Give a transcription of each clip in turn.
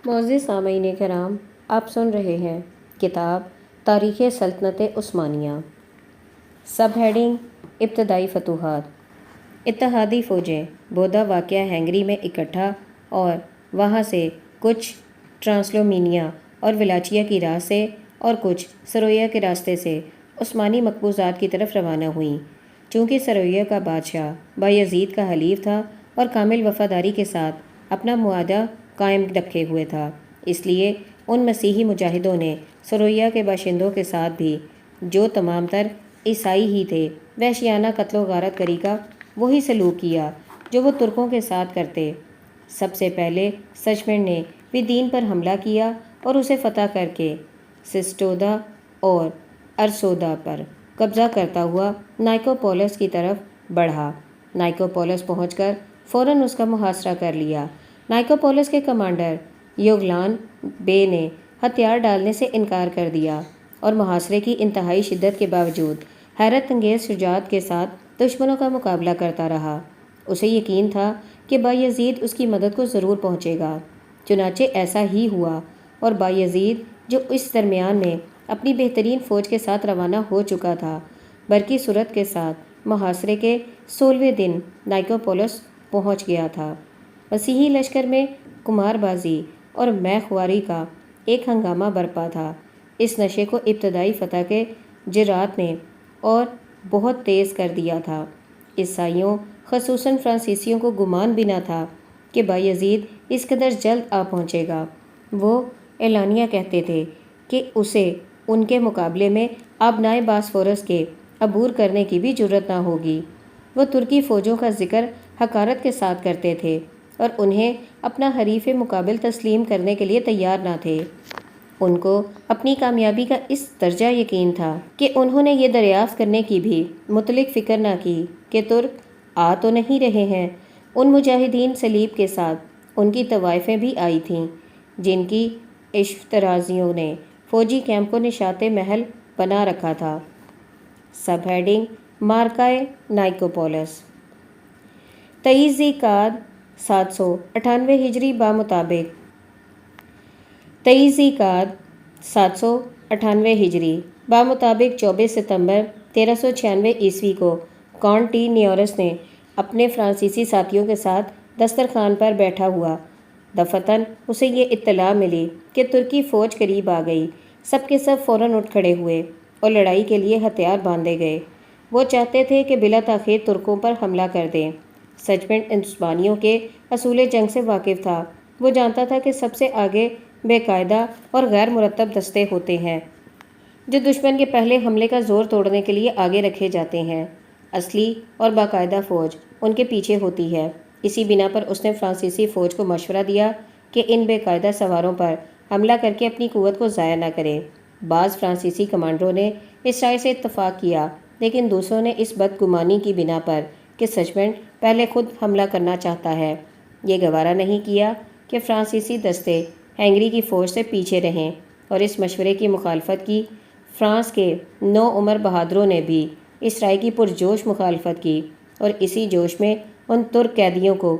معزز سامعین کرام، آپ سن رہے ہیں کتاب تاریخ سلطنت عثمانیہ، سب ہیڈنگ ابتدائی فتوحات۔ اتحادی فوجیں بودا واقعہ ہنگری میں اکٹھا اور وہاں سے کچھ ٹرانسلومینیا اور ولاچیا کی راہ سے اور کچھ سرویا کے راستے سے عثمانی مقبوضات کی طرف روانہ ہوئیں۔ چونکہ سرویا کا بادشاہ بایزید کا حلیف تھا اور کامل وفاداری کے ساتھ اپنا معاہدہ قائم رکھے ہوئے تھا، اس لیے ان مسیحی مجاہدوں نے سرویا کے باشندوں کے ساتھ بھی، جو تمام تر عیسائی ہی تھے، وحشیانہ قتل و غارت گری کا وہی سلوک کیا جو وہ ترکوں کے ساتھ کرتے۔ سب سے پہلے سچمنڈ نے ودین پر حملہ کیا اور اسے فتح کر کے سسٹودا اور ارسودا پر قبضہ کرتا ہوا نائکوپولس کی طرف بڑھا۔ نائکوپولس پہنچ کر فوراً اس کا محاصرہ کر لیا۔ نائکوپولس کے کمانڈر یوگلان بے نے ہتھیار ڈالنے سے انکار کر دیا اور محاصرے کی انتہائی شدت کے باوجود حیرت انگیز شجاعت کے ساتھ دشمنوں کا مقابلہ کرتا رہا۔ اسے یقین تھا کہ بایزید اس کی مدد کو ضرور پہنچے گا۔ چنانچہ ایسا ہی ہوا اور بایزید، جو اس درمیان میں اپنی بہترین فوج کے ساتھ روانہ ہو چکا تھا، برقی سرعت کے ساتھ محاصرے کے 16ویں دن نائکوپولس پہنچ گیا تھا۔ مسیحی لشکر میں قمار بازی اور مے خواری کا ایک ہنگامہ برپا تھا۔ اس نشے کو ابتدائی فتح کے جرات نے اور بہت تیز کر دیا تھا۔ عیسائیوں، خصوصاً فرانسیسیوں کو گمان بھی نہ تھا کہ بایزید اس قدر جلد آ پہنچے گا۔ وہ اعلانیہ کہتے تھے کہ اسے ان کے مقابلے میں آبنائے باسفورس کے عبور کرنے کی بھی جرأت نہ ہوگی۔ وہ ترکی فوجوں کا ذکر حقارت کے ساتھ کرتے تھے اور انہیں اپنا حریف مقابل تسلیم کرنے کے لیے تیار نہ تھے۔ ان کو اپنی کامیابی کا اس درجہ یقین تھا کہ انہوں نے یہ دریافت کرنے کی بھی مطلق فکر نہ کی کہ ترک آ تو نہیں رہے ہیں۔ ان مجاہدین صلیب کے ساتھ ان کی طوائفیں بھی آئی تھیں، جن کی اشترازیوں نے فوجی کیمپ کو نشاط محل بنا رکھا تھا۔ Sub heading مارکائے نائکوپولس۔ 23 ذی قعدہ 798 ہجری بمطابق 24 ستمبر 1396 عیسوی کو کانٹ ڈی نیوریس نے اپنے فرانسیسی ساتھیوں کے ساتھ دسترخوان پر بیٹھا ہوا دفتن اسے یہ اطلاع ملی کہ ترکی فوج قریب آ گئی۔ سب کے سب فوراً اٹھ کھڑے ہوئے اور لڑائی کے لیے ہتھیار باندھے گئے۔ وہ چاہتے تھے کہ بلا تاخیر ترکوں پر حملہ کر دیں۔ سچمنڈ عثمانیوں کے اصول جنگ سے واقف تھا۔ وہ جانتا تھا کہ سب سے آگے بے قاعدہ اور غیر مرتب دستے ہوتے ہیں جو دشمن کے پہلے حملے کا زور توڑنے کے لیے آگے رکھے جاتے ہیں۔ اصلی اور باقاعدہ فوج ان کے پیچھے ہوتی ہے۔ اسی بنا پر اس نے فرانسیسی فوج کو مشورہ دیا کہ ان بے قاعدہ سواروں پر حملہ کر کے اپنی قوت کو ضائع نہ کرے۔ بعض فرانسیسی کمانڈروں نے اس رائے سے اتفاق کیا، لیکن دوسروں نے اس بدگمانی کی بنا پر کہ سچمنڈ پہلے خود حملہ کرنا چاہتا ہے، یہ گوارا نہیں کیا کہ فرانسیسی دستے ہنگری کی فوج سے پیچھے رہیں، اور اس مشورے کی مخالفت کی۔ فرانس کے نوعمر بہادروں نے بھی اس رائے کی پرجوش مخالفت کی اور اسی جوش میں ان ترک قیدیوں کو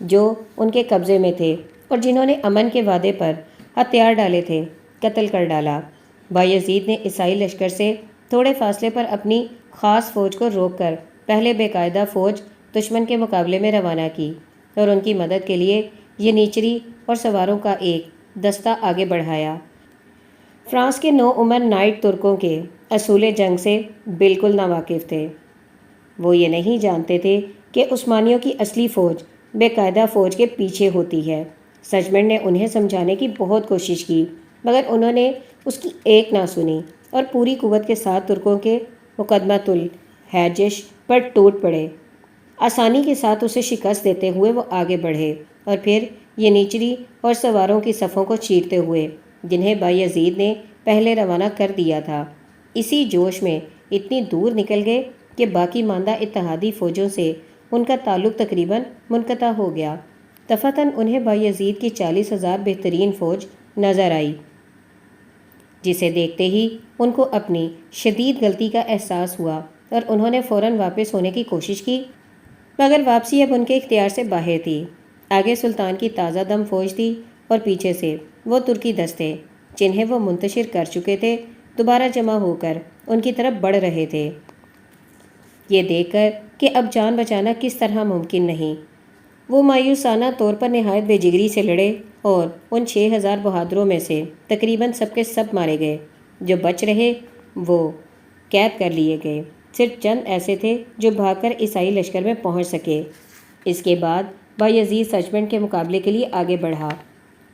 جو ان کے قبضے میں تھے اور جنہوں نے امن کے وعدے پر ہتھیار ڈالے تھے، قتل کر ڈالا۔ بایزید نے عیسائی لشکر سے تھوڑے فاصلے پر اپنی خاص فوج کو روک کر پہلے بے قاعدہ فوج دشمن کے مقابلے میں روانہ کی اور ان کی مدد کے لیے ینیچری اور سواروں کا ایک دستہ آگے بڑھایا۔ فرانس کے نوعمر نائٹ ترکوں کے اصول جنگ سے بالکل ناواقف تھے۔ وہ یہ نہیں جانتے تھے کہ عثمانیوں کی اصلی فوج بے قاعدہ فوج کے پیچھے ہوتی ہے۔ سچمنڈ نے انہیں سمجھانے کی بہت کوشش کی، مگر انہوں نے اس کی ایک نہ سنی اور پوری قوت کے ساتھ ترکوں کے مقدمۃ الحجش پر ٹوٹ پڑے۔ آسانی کے ساتھ اسے شکست دیتے ہوئے وہ آگے بڑھے اور پھر ینیچری اور سواروں کی صفوں کو چیرتے ہوئے، جنہیں بایزید نے پہلے روانہ کر دیا تھا، اسی جوش میں اتنی دور نکل گئے کہ باقی ماندہ اتحادی فوجوں سے ان کا تعلق تقریباً منقطع ہو گیا۔ دفعتاً انہیں بایزید کی 40,000 بہترین فوج نظر آئی، جسے دیکھتے ہی ان کو اپنی شدید غلطی کا احساس ہوا اور انہوں نے فوراً واپس ہونے کی کوشش کی، مگر واپسی اب ان کے اختیار سے باہر تھی۔ آگے سلطان کی تازہ دم فوج تھی اور پیچھے سے وہ ترکی دستے جنہیں وہ منتشر کر چکے تھے دوبارہ جمع ہو کر ان کی طرف بڑھ رہے تھے۔ یہ دیکھ کر کہ اب جان بچانا کس طرح ممکن نہیں، وہ مایوسانہ طور پر نہایت بے جگری سے لڑے اور ان 6,000 بہادروں میں سے تقریباً سب کے سب مارے گئے۔ جو بچ رہے وہ قید کر لیے گئے، صرف چند ایسے تھے جو بھاگ کر عیسائی لشکر میں پہنچ سکے۔ اس کے بعد بایزید سچمنڈ کے مقابلے کے لیے آگے بڑھا۔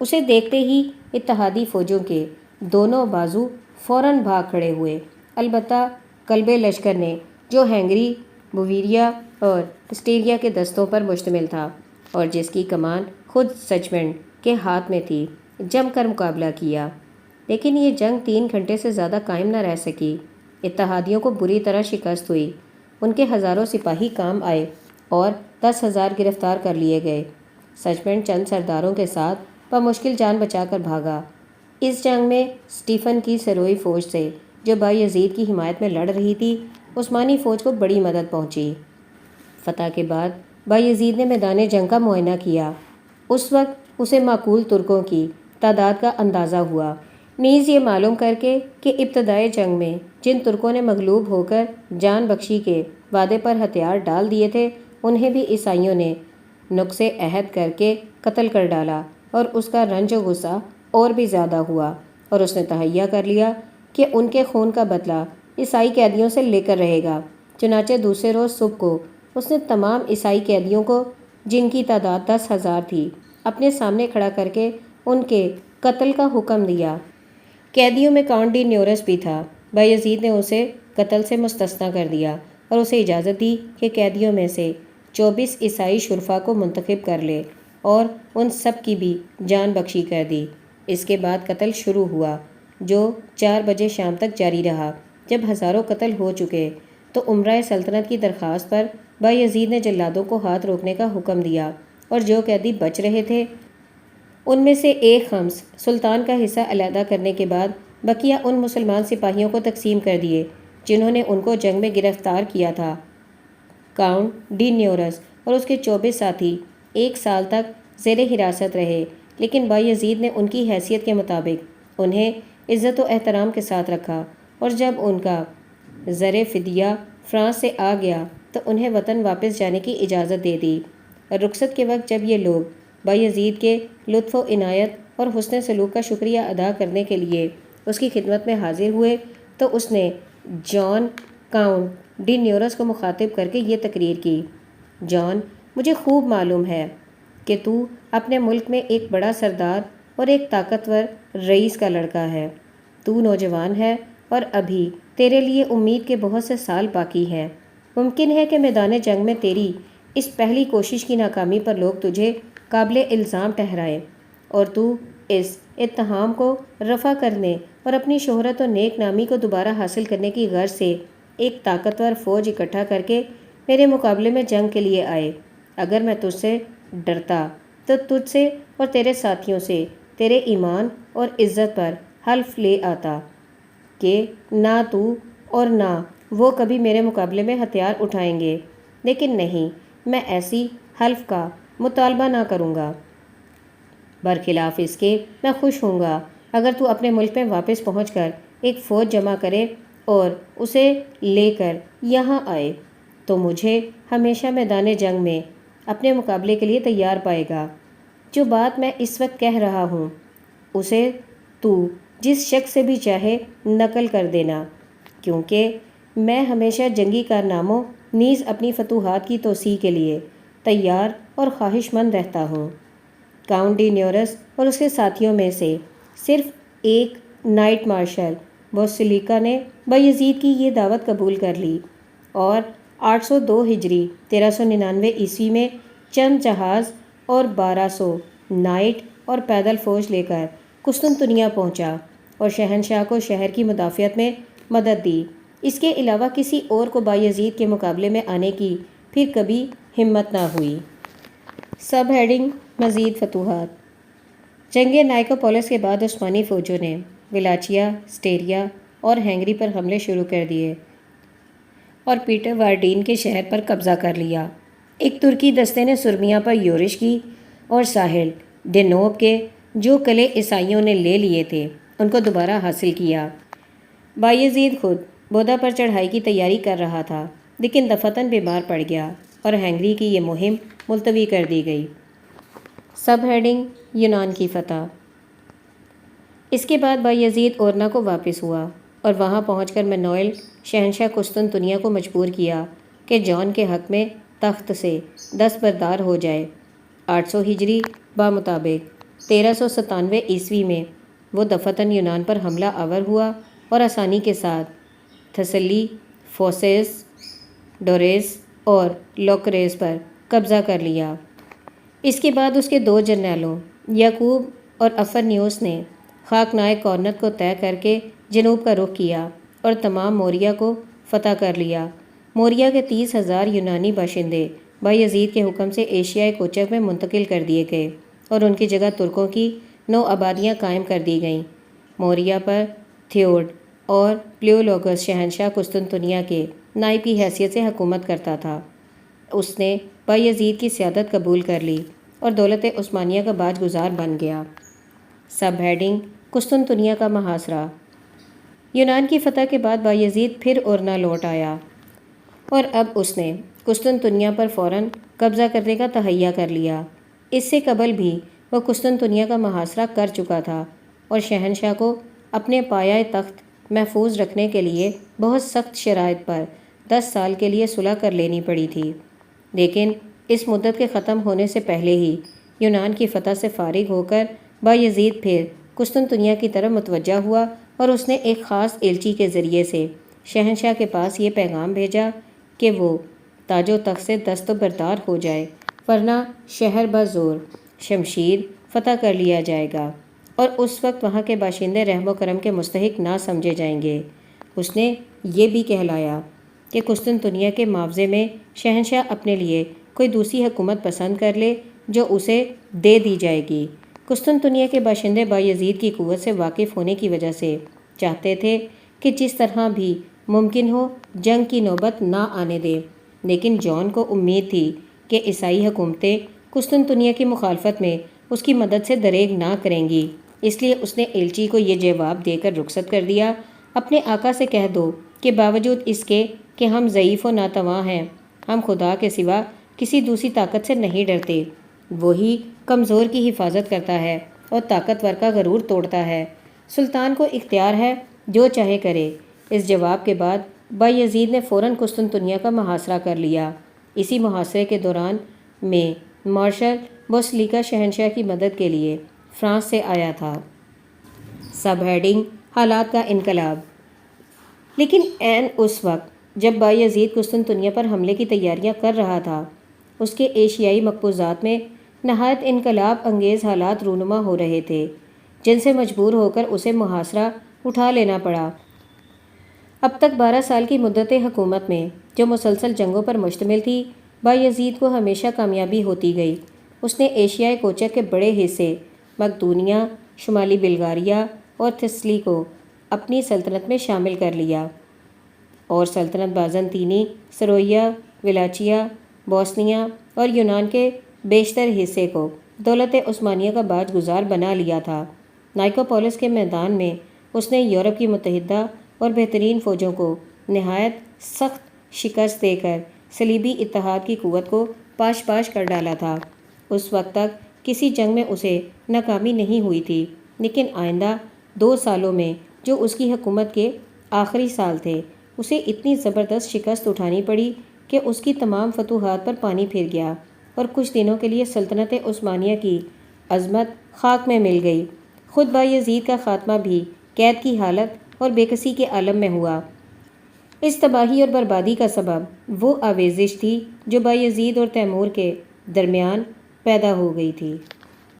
اسے دیکھتے ہی اتحادی فوجوں کے دونوں بازو فوراً بھاگ کھڑے ہوئے، البتہ قلب لشکر نے، جو ہنگری، بویریا اور اسٹیریا کے دستوں پر مشتمل تھا اور جس کی کمان خود سچمنڈ کے ہاتھ میں تھی، جم کر مقابلہ کیا۔ لیکن یہ جنگ 3 گھنٹے سے زیادہ قائم نہ رہ سکی۔ اتحادیوں کو بری طرح شکست ہوئی، ان کے ہزاروں سپاہی کام آئے اور 10,000 گرفتار کر لیے گئے۔ سچمنڈ چند سرداروں کے ساتھ بمشکل جان بچا کر بھاگا۔ اس جنگ میں اسٹیفن کی سروئی فوج سے، جو بایزید کی حمایت میں لڑ رہی تھی، عثمانی فوج کو بڑی مدد پہنچی۔ فتح کے بعد بایزید نے میدان جنگ کا معائنہ کیا۔ اس وقت اسے معقول ترکوں کی تعداد کا اندازہ ہوا، نیز یہ معلوم کر کے کہ ابتدائے جنگ میں جن ترکوں نے مغلوب ہو کر جان بخشی کے وعدے پر ہتھیار ڈال دیے تھے، انہیں بھی عیسائیوں نے نقض عہد کر کے قتل کر ڈالا، اور اس کا رنج و غصہ اور بھی زیادہ ہوا، اور اس نے تہیہ کر لیا کہ ان کے خون کا بدلہ عیسائی قیدیوں سے لے کر رہے گا۔ چنانچہ دوسرے روز صبح کو اس نے تمام عیسائی قیدیوں کو، جن کی تعداد 10,000 تھی، اپنے سامنے کھڑا کر کے ان کے قتل کا حکم دیا۔ قیدیوں میں کاؤنٹ ڈی نیورس بھی تھا۔ بایزید نے اسے قتل سے مستثنیٰ کر دیا اور اسے اجازت دی کہ قیدیوں میں سے 24 عیسائی شرفاء کو منتخب کر لے، اور ان سب کی بھی جان بخشی کر دی۔ اس کے بعد قتل شروع ہوا، جو 4 بجے شام تک جاری رہا۔ جب ہزاروں قتل ہو چکے تو امرائے سلطنت کی درخواست پر بایزید نے جلادوں کو ہاتھ روکنے کا حکم دیا، اور جو قیدی بچ رہے تھے ان میں سے ایک خمس سلطان کا حصہ علیحدہ کرنے کے بعد بقیہ ان مسلمان سپاہیوں کو تقسیم کر دیے جنہوں نے ان کو جنگ میں گرفتار کیا تھا۔ کاؤنٹ ڈی نیورس اور اس کے 24 ساتھی 1 سال تک زیر حراست رہے، لیکن بایزید نے ان کی حیثیت کے مطابق انہیں عزت و احترام کے ساتھ رکھا، اور جب ان کا زر فدیہ فرانس سے آ گیا تو انہیں وطن واپس جانے کی اجازت دے دی۔ رخصت کے وقت جب یہ لوگ بایزید کے لطف و عنایت اور حسن سلوک کا شکریہ ادا کرنے کے لیے اس کی خدمت میں حاضر ہوئے تو اس نے جان کاؤنٹ ڈی نیورس کو مخاطب کر کے یہ تقریر کی: جان، مجھے خوب معلوم ہے کہ تو اپنے ملک میں ایک بڑا سردار اور ایک طاقتور رئیس کا لڑکا ہے۔ تو نوجوان ہے اور ابھی تیرے لیے امید کے بہت سے سال باقی ہیں۔ ممکن ہے کہ میدان جنگ میں تیری اس پہلی کوشش کی ناکامی پر لوگ تجھے قابل الزام ٹھہرائیں، اور تو اس اتہام کو رفع کرنے اور اپنی شہرت و نیک نامی کو دوبارہ حاصل کرنے کی غرض سے ایک طاقتور فوج اکٹھا کر کے میرے مقابلے میں جنگ کے لیے آئے۔ اگر میں تجھ سے ڈرتا تو تجھ سے اور تیرے ساتھیوں سے تیرے ایمان اور عزت پر حلف لے آتا کہ نہ تو اور نہ وہ کبھی میرے مقابلے میں ہتھیار اٹھائیں گے، لیکن نہیں، میں ایسی حلف کا مطالبہ نہ کروں گا۔ برخلاف اس کے میں خوش ہوں گا اگر تو اپنے ملک میں واپس پہنچ کر ایک فوج جمع کرے اور اسے لے کر یہاں آئے، تو مجھے ہمیشہ میدان جنگ میں اپنے مقابلے کے لیے تیار پائے گا۔ جو بات میں اس وقت کہہ رہا ہوں اسے تو جس شخص سے بھی چاہے نقل کر دینا، کیونکہ میں ہمیشہ جنگی کارناموں نیز اپنی فتوحات کی توسیع کے لیے تیار اور خواہش مند رہتا ہوں۔ کاؤنٹ ڈی نیورس اور اس کے ساتھیوں میں سے صرف ایک نائٹ مارشل بوسیلیکا نے بایزید کی یہ دعوت قبول کر لی، اور 802 ہجری 1399 عیسوی میں چند جہاز اور 1200 نائٹ اور پیدل فوج لے کر قسطنطنیہ پہنچا اور شہنشاہ کو شہر کی مدافعت میں مدد دی۔ اس کے علاوہ کسی اور کو بایزید کے مقابلے میں آنے کی پھر کبھی ہمت نہ ہوئی۔ سب ہیڈنگ: مزید فتوحات۔ جنگ نائکوپولس کے بعد عثمانی فوجوں نے ولاچیا، اسٹیریا اور ہنگری پر حملے شروع کر دیے اور پیٹر وارڈین کے شہر پر قبضہ کر لیا۔ ایک ترکی دستے نے سرمیا پر یورش کی اور ساحل ڈینوب کے جو قلعے عیسائیوں نے لے لیے تھے ان کو دوبارہ حاصل کیا۔ بایزید خود بودا پر چڑھائی کی تیاری کر رہا تھا، لیکن دفعتاً بیمار پڑ گیا اور ہنگری کی یہ مہم ملتوی کر دی گئی۔ سب ہیڈنگ یونان کی فتح۔ اس کے بعد بایزید اورنا کو واپس ہوا اور وہاں پہنچ کر منوئل شہنشاہ قسطنطنیہ کو مجبور کیا کہ جان کے حق میں تخت سے دستبردار ہو جائے۔ 800 ہجری بمطابق 1397 عیسوی میں وہ دفعتاً یونان پر حملہ آور ہوا اور آسانی کے ساتھ تھسلی، فوسیس، ڈوریس اور لوکریس پر قبضہ کر لیا۔ اس کے بعد اس کے 2 جرنیلوں یعقوب اور افرنیوس نے خاکنائے کورنت کو طے کر کے جنوب کا رخ کیا اور تمام موریہ کو فتح کر لیا۔ موریہ کے 30,000 یونانی باشندے بایزید کے حکم سے ایشیائے کوچک میں منتقل کر دیے گئے اور ان کی جگہ ترکوں کی 9 آبادیاں قائم کر دی گئیں۔ موریہ پر تھیوڈ اور پلیولوگس شہنشاہ قسطنطنیہ کے نائب کی حیثیت سے حکومت کرتا تھا۔ اس نے بایزید کی سیادت قبول کر لی اور دولت عثمانیہ کا باج گزار بن گیا۔ سب ہیڈنگ قسطنطنیہ کا محاصرہ۔ یونان کی فتح کے بعد بایزید پھر اورنا لوٹ آیا اور اب اس نے قسطنطنیہ پر فوراً قبضہ کرنے کا تہیہ کر لیا۔ اس سے قبل بھی وہ قسطنطنیہ کا محاصرہ کر چکا تھا اور شہنشاہ کو اپنے پایہ تخت محفوظ رکھنے کے لیے بہت سخت شرائط پر 10 سال کے لیے صلح کر لینی پڑی تھی۔ لیکن اس مدت کے ختم ہونے سے پہلے ہی یونان کی فتح سے فارغ ہو کر بایزید پھر قسطنطنیہ کی طرف متوجہ ہوا اور اس نے ایک خاص ایلچی کے ذریعے سے شہنشاہ کے پاس یہ پیغام بھیجا کہ وہ تاج و تخت سے دستبردار ہو جائے، ورنہ شہر بزور شمشیر فتح کر لیا جائے گا اور اس وقت وہاں کے باشندے رحم و کرم کے مستحق نہ سمجھے جائیں گے۔ اس نے یہ بھی کہلایا کہ قسطنطنیہ کے معاوضے میں شہنشاہ اپنے لیے کوئی دوسری حکومت پسند کر لے جو اسے دے دی جائے گی۔ قسطنطنیہ کے باشندے بایزید کی قوت سے واقف ہونے کی وجہ سے چاہتے تھے کہ جس طرح بھی ممکن ہو جنگ کی نوبت نہ آنے دے، لیکن جان کو امید تھی کہ عیسائی حکومتیں قسطنطنیہ کی مخالفت میں اس کی مدد سے دریغ نہ کریں گی، اس لیے اس نے ایلچی کو یہ جواب دے کر رخصت کر دیا، اپنے آقا سے کہہ دو کہ باوجود اس کے کہ ہم ضعیف و ناتواں ہیں، ہم خدا کے سوا کسی دوسری طاقت سے نہیں ڈرتے۔ وہی کمزور کی حفاظت کرتا ہے اور طاقتور کا غرور توڑتا ہے۔ سلطان کو اختیار ہے جو چاہے کرے۔ اس جواب کے بعد بایزید نے فوراً قسطنطنیہ کا محاصرہ کر لیا۔ اسی محاصرے کے دوران میں مارشل بوسلیکا شہنشاہ کی مدد کے لیے فرانس سے آیا تھا۔ سب ہیڈنگ حالات کا انقلاب۔ لیکن عین اس وقت جب بایزید قسطنطنیہ پر حملے کی تیاریاں کر رہا تھا، اس کے ایشیائی مقبوضات میں نہایت انقلاب انگیز حالات رونما ہو رہے تھے، جن سے مجبور ہو کر اسے محاصرہ اٹھا لینا پڑا۔ اب تک 12 سال کی مدت حکومت میں جو مسلسل جنگوں پر مشتمل تھی، بایزید کو ہمیشہ کامیابی ہوتی گئی۔ اس نے ایشیائے کوچک کے بڑے حصے مقدونیہ، شمالی بلغاریہ اور تھیسلی کو اپنی سلطنت میں شامل کر لیا اور سلطنت بازنطینی، سرویا، ولاچیا، بوسنیا اور یونان کے بیشتر حصے کو دولت عثمانیہ کا باج گزار بنا لیا تھا۔ نائکوپولس کے میدان میں اس نے یورپ کی متحدہ اور بہترین فوجوں کو نہایت سخت شکست دے کر صلیبی اتحاد کی قوت کو پاش پاش کر ڈالا تھا۔ اس وقت تک کسی جنگ میں اسے ناکامی نہیں ہوئی تھی، لیکن آئندہ 2 سالوں میں جو اس کی حکومت کے آخری سال تھے، اسے اتنی زبردست شکست اٹھانی پڑی کہ اس کی تمام فتوحات پر پانی پھر گیا اور کچھ دنوں کے لیے سلطنت عثمانیہ کی عظمت خاک میں مل گئی۔ خود بایزید کا خاتمہ بھی قید کی حالت اور بے کسی کے عالم میں ہوا۔ اس تباہی اور بربادی کا سبب وہ آویزش تھی جو بایزید اور تیمور کے درمیان پیدا ہو گئی تھی۔